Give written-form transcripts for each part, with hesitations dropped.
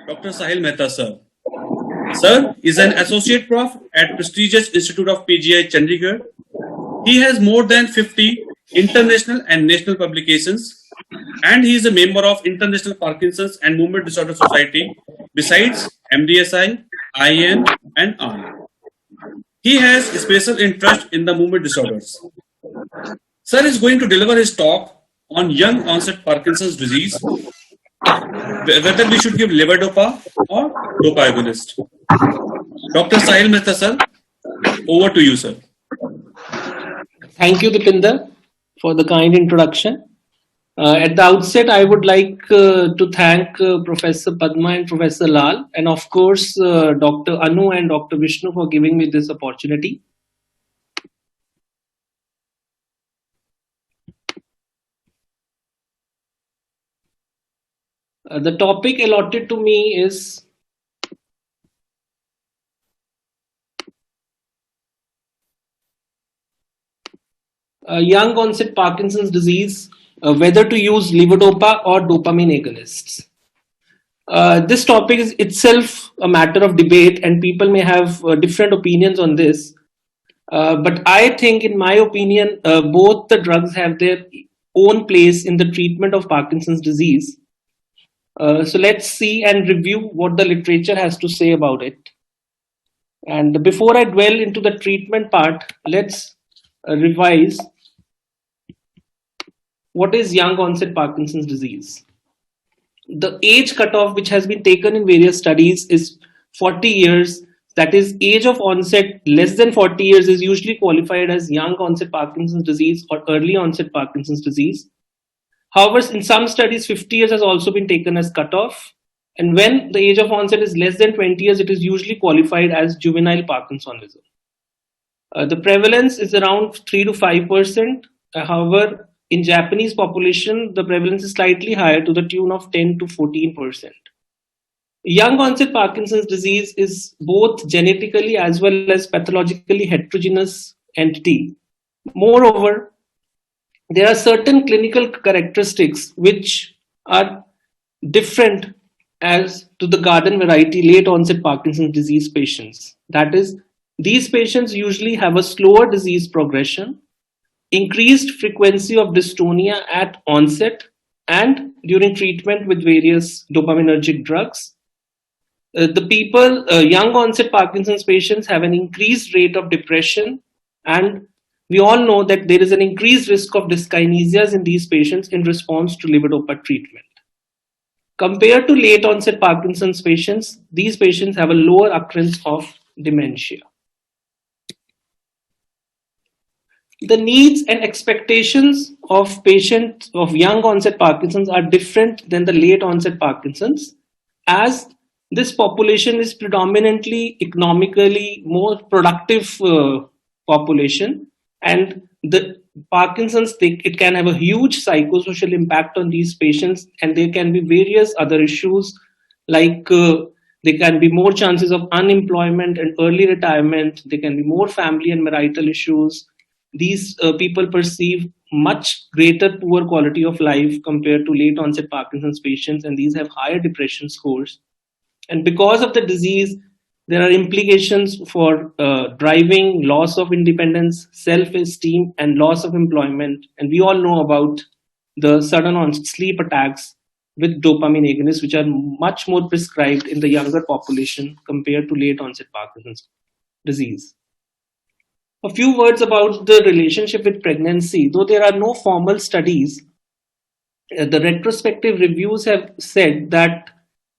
Dr. Sahil Mehta, sir. Sir is an associate prof at prestigious Institute of PGI Chandigarh. He has more than 50 international and national publications, and he is a member of International Parkinson's and Movement Disorder Society, besides MDSI, IAN, and ARM. He has special interest in the movement disorders. Sir is going to deliver his talk on young onset Parkinson's disease, whether we should give Levodopa or Dopa agonist. Dr. Sahil Mehta, sir, over to you, sir. Thank you, Dipinder, for the kind introduction. At the outset, I would like to thank Professor Padma and Professor Lal, and of course, Dr. Anu and Dr. Vishnu for giving me this opportunity. The topic allotted to me is young onset Parkinson's disease, whether to use levodopa or dopamine agonists. This topic is itself a matter of debate, and people may have different opinions on this. But I think, in my opinion, both the drugs have their own place in the treatment of Parkinson's disease. So let's see and review what the literature has to say about it. And before I dwell into the treatment part, let's revise what is young onset Parkinson's disease. The age cutoff which has been taken in various studies is 40 years. That is, age of onset less than 40 years is usually qualified as young onset Parkinson's disease or early onset Parkinson's disease. However, in some studies, 50 years has also been taken as cutoff. And when the age of onset is less than 20 years, it is usually qualified as juvenile Parkinsonism. The prevalence is around 3 to 5%. However, in Japanese population, the prevalence is slightly higher, to the tune of 10 to 14%. Young onset Parkinson's disease is both genetically as well as pathologically heterogeneous entity. Moreover, there are certain clinical characteristics which are different as to the garden variety late onset Parkinson's disease patients. That is, these patients usually have a slower disease progression, increased frequency of dystonia at onset and during treatment with various dopaminergic drugs. Young onset Parkinson's patients have an increased rate of depression, and we all know that there is an increased risk of dyskinesias in these patients in response to levodopa treatment. Compared to late onset Parkinson's patients, these patients have a lower occurrence of dementia. The needs and expectations of patients of young onset Parkinson's are different than the late onset Parkinson's, as this population is predominantly economically more productive population, and the Parkinson's, it can have a huge psychosocial impact on these patients, and there can be various other issues like there can be more chances of unemployment and early retirement. There can be more family and marital issues. These people perceive much greater poor quality of life compared to late onset Parkinson's patients, and these have higher depression scores. And because of the disease, there are implications for driving, loss of independence, self-esteem, and loss of employment. And we all know about the sudden onset sleep attacks with dopamine agonists, which are much more prescribed in the younger population compared to late onset Parkinson's disease. A few words about the relationship with pregnancy. Though there are no formal studies, the retrospective reviews have said that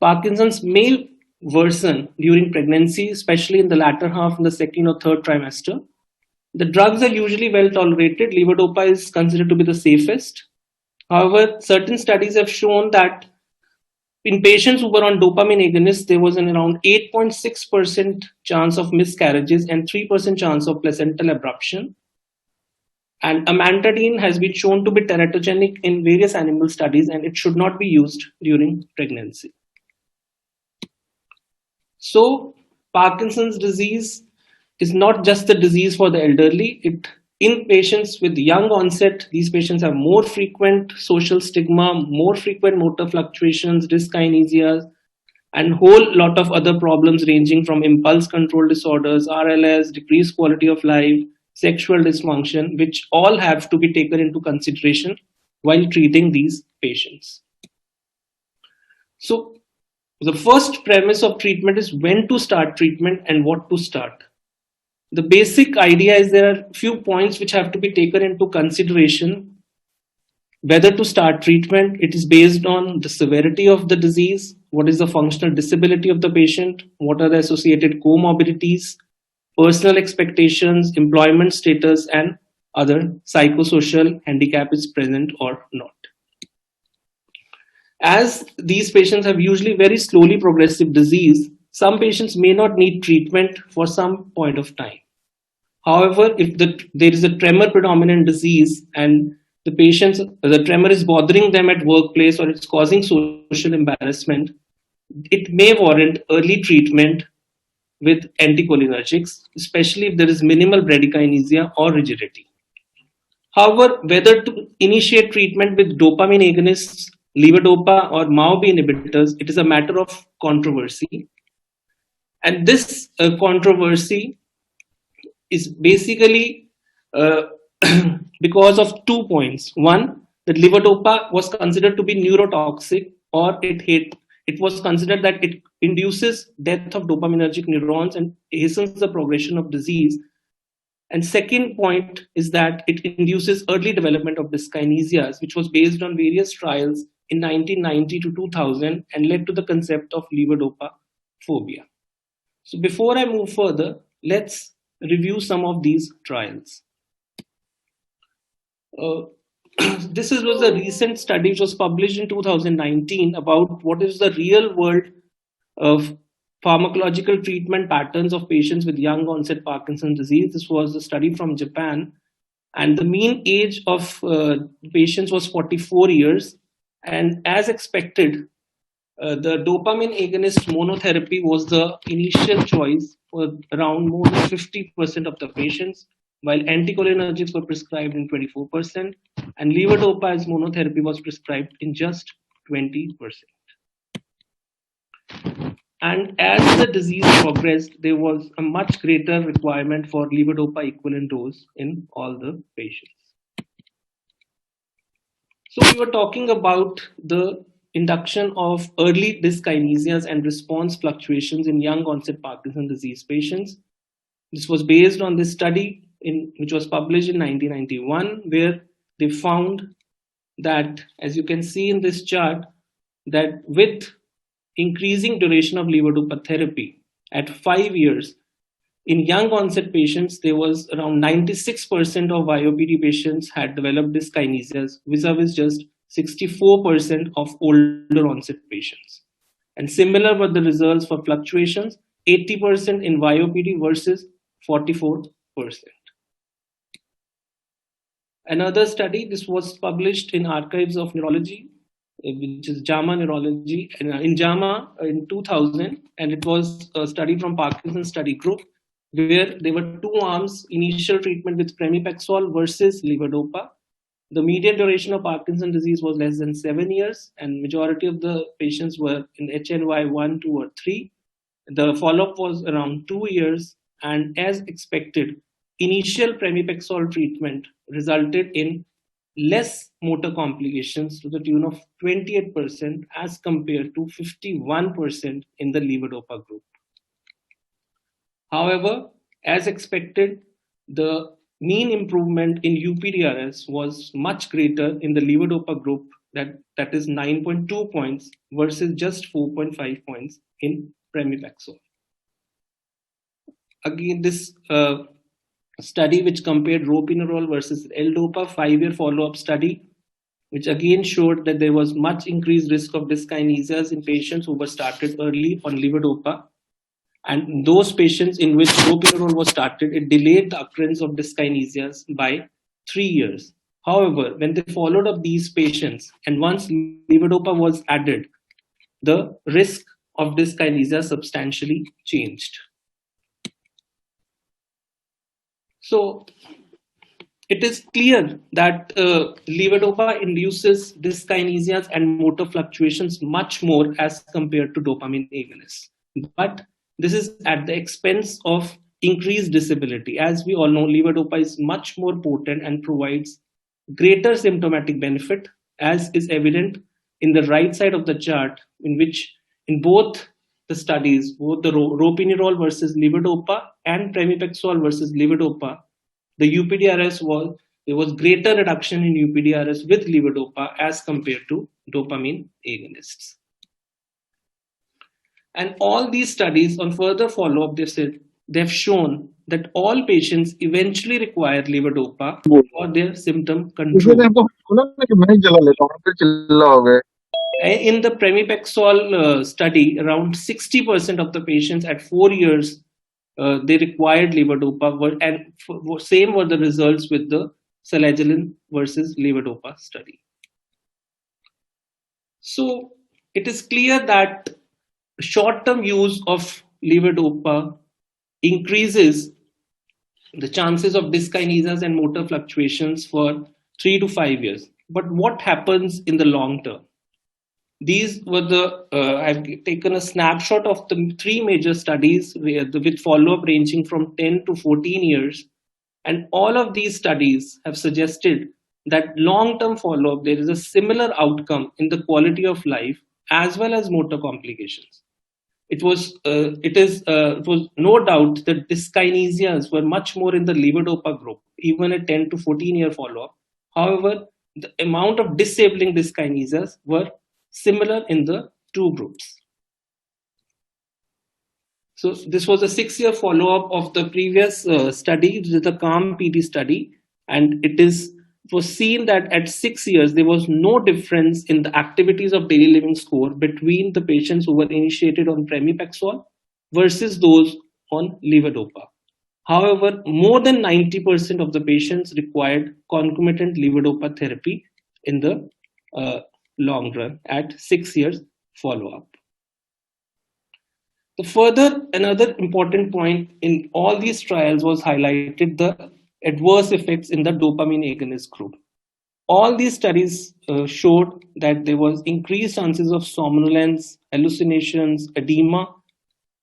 Parkinson's may worsen during pregnancy, especially in the latter half in the second or third trimester. The drugs are usually well tolerated. Levodopa is considered to be the safest. However, certain studies have shown that in patients who were on dopamine agonists, there was an around 8.6% chance of miscarriages and 3% chance of placental abruption. And amantadine has been shown to be teratogenic in various animal studies, and it should not be used during pregnancy. So, Parkinson's disease is not just the disease for the elderly. In patients with young onset, these patients have more frequent social stigma, more frequent motor fluctuations, dyskinesias, and whole lot of other problems ranging from impulse control disorders, RLS, decreased quality of life, sexual dysfunction, which all have to be taken into consideration while treating these patients. So the first premise of treatment is when to start treatment and what to start. The basic idea is there are few points which have to be taken into consideration. Whether to start treatment, it is based on the severity of the disease, what is the functional disability of the patient, what are the associated comorbidities, personal expectations, employment status, and other psychosocial handicap is present or not. As these patients have usually very slowly progressive disease, some patients may not need treatment for some point of time. However, if there is a tremor predominant disease and the tremor is bothering them at workplace or it's causing social embarrassment, it may warrant early treatment with anticholinergics, especially if there is minimal bradykinesia or rigidity. However, whether to initiate treatment with dopamine agonists, levodopa or MAO-B inhibitors, it is a matter of controversy. And this controversy is basically because of 2 points. One, that levodopa was considered to be neurotoxic, or it was considered that it induces death of dopaminergic neurons and hastens the progression of disease. And second point is that it induces early development of dyskinesias, which was based on various trials in 1990 to 2000 and led to the concept of levodopa phobia. So before I move further, let's review some of these trials. This was a recent study which was published in 2019 about what is the real world of pharmacological treatment patterns of patients with young onset Parkinson's disease. This was a study from Japan, and the mean age of patients was 44 years. And as expected, the dopamine agonist monotherapy was the initial choice for around more than 50% of the patients, while anticholinergics were prescribed in 24%, and levodopa as monotherapy was prescribed in just 20%. And as the disease progressed, there was a much greater requirement for levodopa equivalent dose in all the patients. So we were talking about the induction of early dyskinesias and response fluctuations in young onset Parkinson's disease patients. This was based on this study which was published in 1991, where they found that, as you can see in this chart, that with increasing duration of levodopa therapy at 5 years, in young onset patients, there was around 96% of YOPD patients had developed dyskinesias, vis-a-vis just 64% of older onset patients. And similar were the results for fluctuations, 80% in YOPD versus 44%. Another study, this was published in Archives of Neurology, which is JAMA Neurology, in JAMA in 2000, and it was a study from Parkinson's Study Group, where there were 2 arms, initial treatment with pramipexole versus levodopa. The median duration of Parkinson's disease was less than 7 years, and majority of the patients were in HNY 1, 2, or 3. The follow-up was around 2 years, and as expected, initial pramipexole treatment resulted in less motor complications to the tune of 28% as compared to 51% in the levodopa group. However, as expected, the mean improvement in UPDRS was much greater in the levodopa group, that is 9.2 points versus just 4.5 points in pramipexole. Again, this study which compared ropinirole versus L-Dopa 5-year follow-up study, which again showed that there was much increased risk of dyskinesias in patients who were started early on levodopa. And those patients in which ropinirole was started, it delayed the occurrence of dyskinesias by 3 years. However, when they followed up these patients and once levodopa was added, the risk of dyskinesia substantially changed. So it is clear that levodopa induces dyskinesias and motor fluctuations much more as compared to dopamine agonists. But this is at the expense of increased disability. As we all know, levodopa is much more potent and provides greater symptomatic benefit, as is evident in the right side of the chart, in which in both the studies, both the ropinirole versus levodopa and pramipexole versus levodopa, the UPDRS there was greater reduction in UPDRS with levodopa as compared to dopamine agonists. And all these studies on further follow-up, they've shown that all patients eventually require levodopa for their symptom control. In the pramipexole study, around 60% of the patients at 4 years they required levodopa, and same were the results with the selagelin versus levodopa study. So it is clear that short-term use of levodopa increases the chances of dyskinesias and motor fluctuations for 3 to 5 years. But what happens in the long term? These were I've taken a snapshot of the 3 major studies with follow-up ranging from 10 to 14 years. And all of these studies have suggested that long-term follow-up, there is a similar outcome in the quality of life as well as motor complications. It was no doubt that dyskinesias were much more in the levodopa group, even at 10 to 14-year follow-up. However, the amount of disabling dyskinesias were similar in the 2 groups. So this was a 6-year follow-up of the previous study, the CALM PD study, and it was seen that at 6 years there was no difference in the activities of daily living score between the patients who were initiated on pramipexole versus those on levodopa. However, more than 90% of the patients required concomitant levodopa therapy in the long run at 6 years follow-up. Another important point in all these trials was highlighted the adverse effects in the dopamine agonist group. All these studies showed that there was increased chances of somnolence, hallucinations, edema,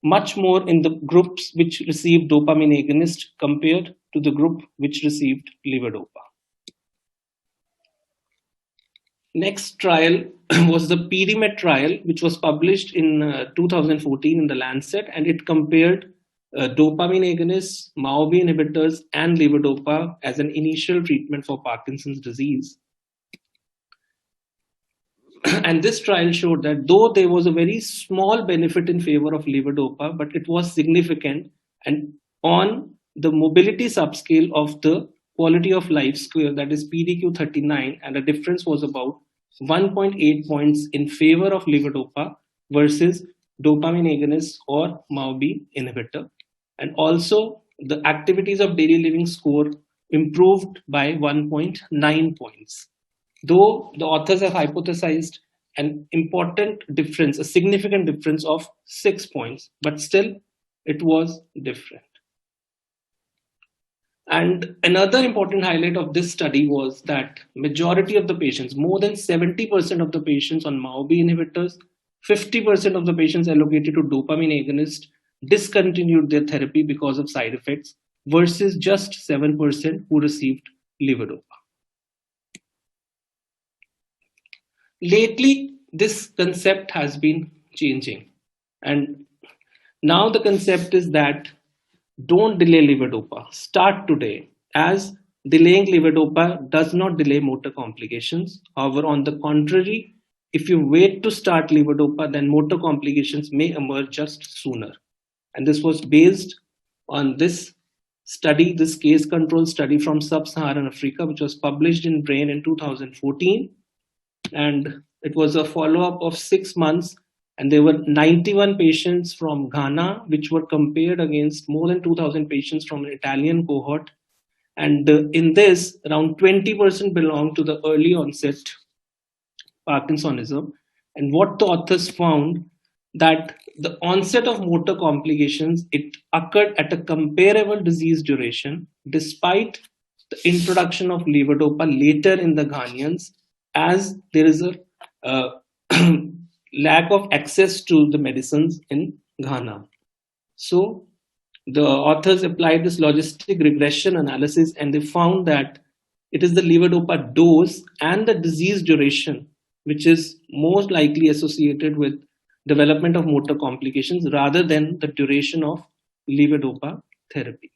much more in the groups which received dopamine agonist compared to the group which received levodopa. Next trial was the Pdma trial, which was published in 2014 in the Lancet, and it compared dopamine agonists, MAO-B inhibitors, and levodopa as an initial treatment for Parkinson's disease. And this trial showed that though there was a very small benefit in favor of levodopa, but it was significant, and on the mobility subscale of the quality of life score, that is PDQ-39, and the difference was about 1.8 points in favor of levodopa versus dopamine agonist or MAO-B inhibitor. And also the activities of daily living score improved by 1.9 points. Though the authors have hypothesized an important difference, a significant difference of 6 points, but still it was different. And another important highlight of this study was that majority of the patients, more than 70% of the patients on MAO-B inhibitors, 50% of the patients allocated to dopamine agonist discontinued their therapy because of side effects versus just 7% who received levodopa. Lately, this concept has been changing, and now the concept is that don't delay levodopa. Start today, as delaying levodopa does not delay motor complications. However, on the contrary, if you wait to start levodopa, then motor complications may emerge just sooner. And this was based on this study, this case control study from Sub-Saharan Africa, which was published in Brain in 2014. And it was a follow-up of 6 months. And there were 91 patients from Ghana, which were compared against more than 2,000 patients from an Italian cohort. And in this, around 20% belonged to the early onset Parkinsonism. And what the authors found, that the onset of motor complications, it occurred at a comparable disease duration, despite the introduction of levodopa later in the Ghanaians, as there is a lack of access to the medicines in Ghana. So the authors applied this logistic regression analysis, and they found that it is the levodopa dose and the disease duration which is most likely associated with development of motor complications rather than the duration of levodopa therapy.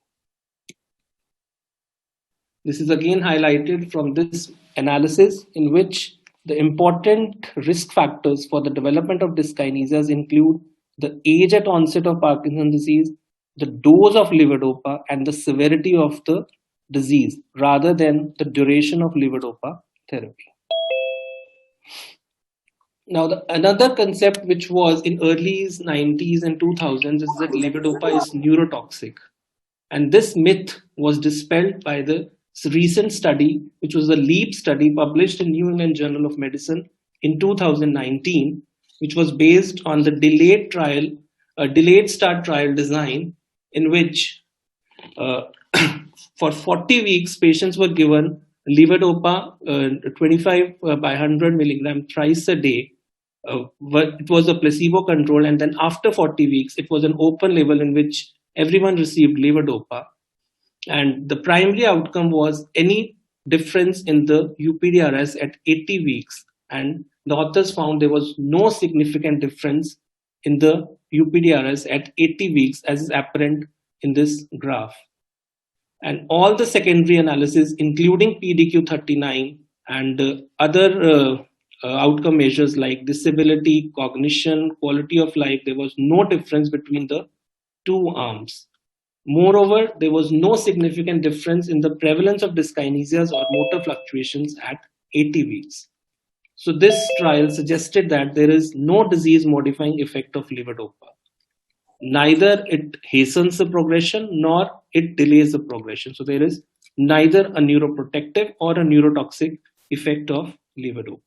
This is again highlighted from this analysis, in which the important risk factors for the development of dyskinesias include the age at onset of Parkinson's disease, the dose of levodopa, and the severity of the disease rather than the duration of levodopa therapy. Now, another concept which was in early 90s and 2000s is that levodopa is neurotoxic. And this myth was dispelled by the recent study, which was a LEAP study published in New England Journal of Medicine in 2019, which was based on the delayed start trial design, in which for 40 weeks, patients were given levodopa 25 by 100 milligram thrice a day. It was a placebo control, and then after 40 weeks, it was an open label in which everyone received levodopa. And the primary outcome was any difference in the UPDRS at 80 weeks. And the authors found there was no significant difference in the UPDRS at 80 weeks, as is apparent in this graph. And all the secondary analysis, including PDQ-39 and other outcome measures like disability, cognition, quality of life, there was no difference between the two arms. Moreover, there was no significant difference in the prevalence of dyskinesias or motor fluctuations at 80 weeks. So this trial suggested that there is no disease-modifying effect of levodopa. Neither it hastens the progression nor it delays the progression. So there is neither a neuroprotective or a neurotoxic effect of levodopa.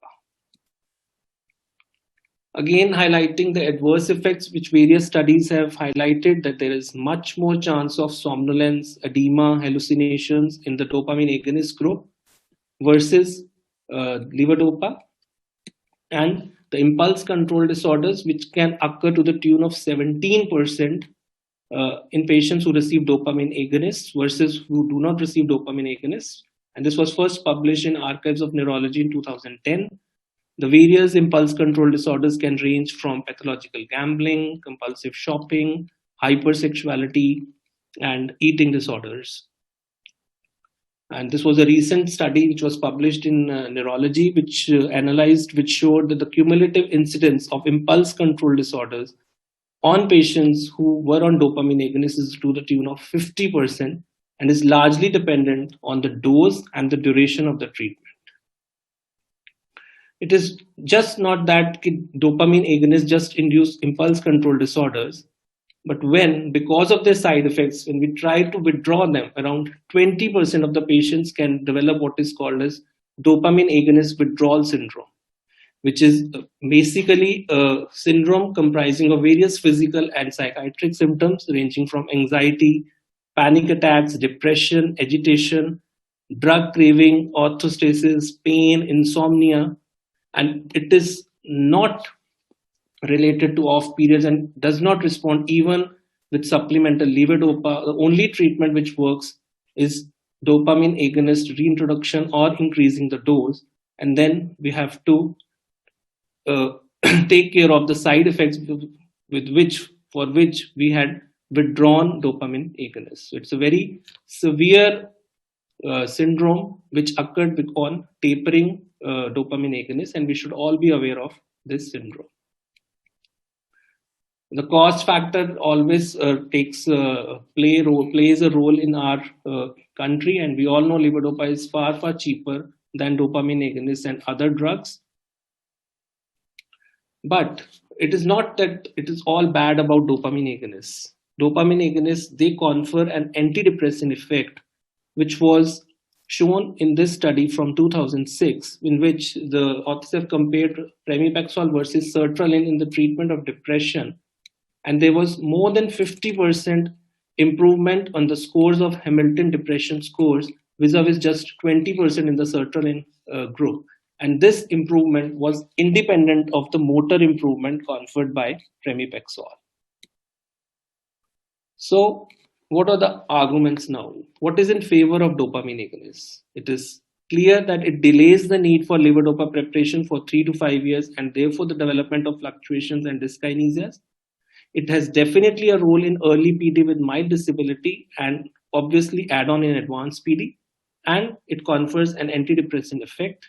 Again, highlighting the adverse effects, which various studies have highlighted, that there is much more chance of somnolence, edema, hallucinations in the dopamine agonist group versus levodopa, and the impulse control disorders, which can occur to the tune of 17% in patients who receive dopamine agonists versus who do not receive dopamine agonists. And this was first published in Archives of Neurology in 2010. The various impulse control disorders can range from pathological gambling, compulsive shopping, hypersexuality, and eating disorders. And this was a recent study which was published in Neurology, which showed that the cumulative incidence of impulse control disorders on patients who were on dopamine agonists is to the tune of 50% and is largely dependent on the dose and the duration of the treatment. It is just not that dopamine agonists just induce impulse control disorders, but when, because of their side effects, when we try to withdraw them, around 20% of the patients can develop what is called as dopamine agonist withdrawal syndrome, which is basically a syndrome comprising of various physical and psychiatric symptoms ranging from anxiety, panic attacks, depression, agitation, drug craving, orthostasis, pain, insomnia. And it is not related to off periods and does not respond even with supplemental levodopa. The only treatment which works is dopamine agonist reintroduction or increasing the dose. And then we have to take care of the side effects for which we had withdrawn dopamine agonists. So it's a very severe syndrome which occurred on tapering dopamine agonists, and we should all be aware of this syndrome. The cost factor always plays a role in our country, and we all know levodopa is far cheaper than dopamine agonists and other drugs. But it is not that it is all bad about dopamine agonists. Dopamine agonists, they confer an antidepressant effect, which was shown in this study from 2006, in which the authors have compared pramipexole versus sertraline in the treatment of depression. And there was more than 50% improvement on the scores of Hamilton depression scores vis-a-vis just 20% in the sertraline group. And this improvement was independent of the motor improvement conferred by pramipexole. So what are the arguments now? What is in favor of dopamine agonists? It is clear that it delays the need for levodopa preparation for 3 to 5 years and therefore the development of fluctuations and dyskinesias. It has definitely a role in early PD with mild disability and obviously add-on in advanced PD, and it confers an antidepressant effect.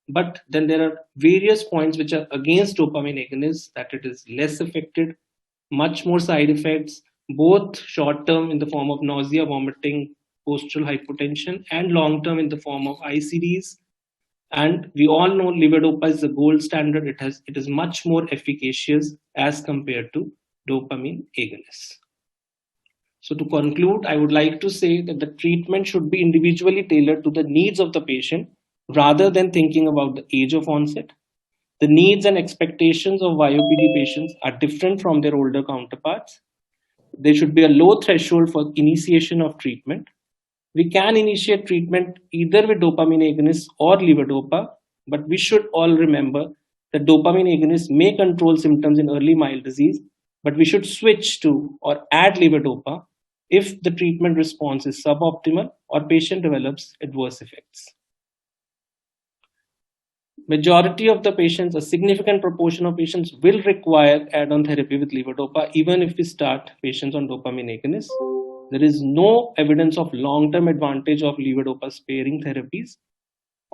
But then there are various points which are against dopamine agonists, that it is less affected, much more side effects, both short-term in the form of nausea, vomiting, postural hypotension, and long-term in the form of ICDs. And we all know levodopa is the gold standard. It is much more efficacious as compared to dopamine agonists. So to conclude, I would like to say that the treatment should be individually tailored to the needs of the patient rather than thinking about the age of onset. The needs and expectations of YOPD patients are different from their older counterparts. There should be a low threshold for initiation of treatment. We can initiate treatment either with dopamine agonists or levodopa, but we should all remember that dopamine agonists may control symptoms in early mild disease, but we should switch to or add levodopa if the treatment response is suboptimal or patient develops adverse effects. Majority of the patients, a significant proportion of patients will require add-on therapy with levodopa even if we start patients on dopamine agonists. There is no evidence of long-term advantage of levodopa sparing therapies,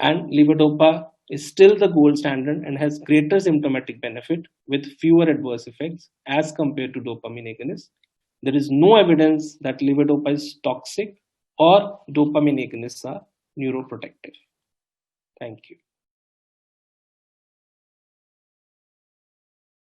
and levodopa is still the gold standard and has greater symptomatic benefit with fewer adverse effects as compared to dopamine agonists. There is no evidence that levodopa is toxic or dopamine agonists are neuroprotective. Thank you.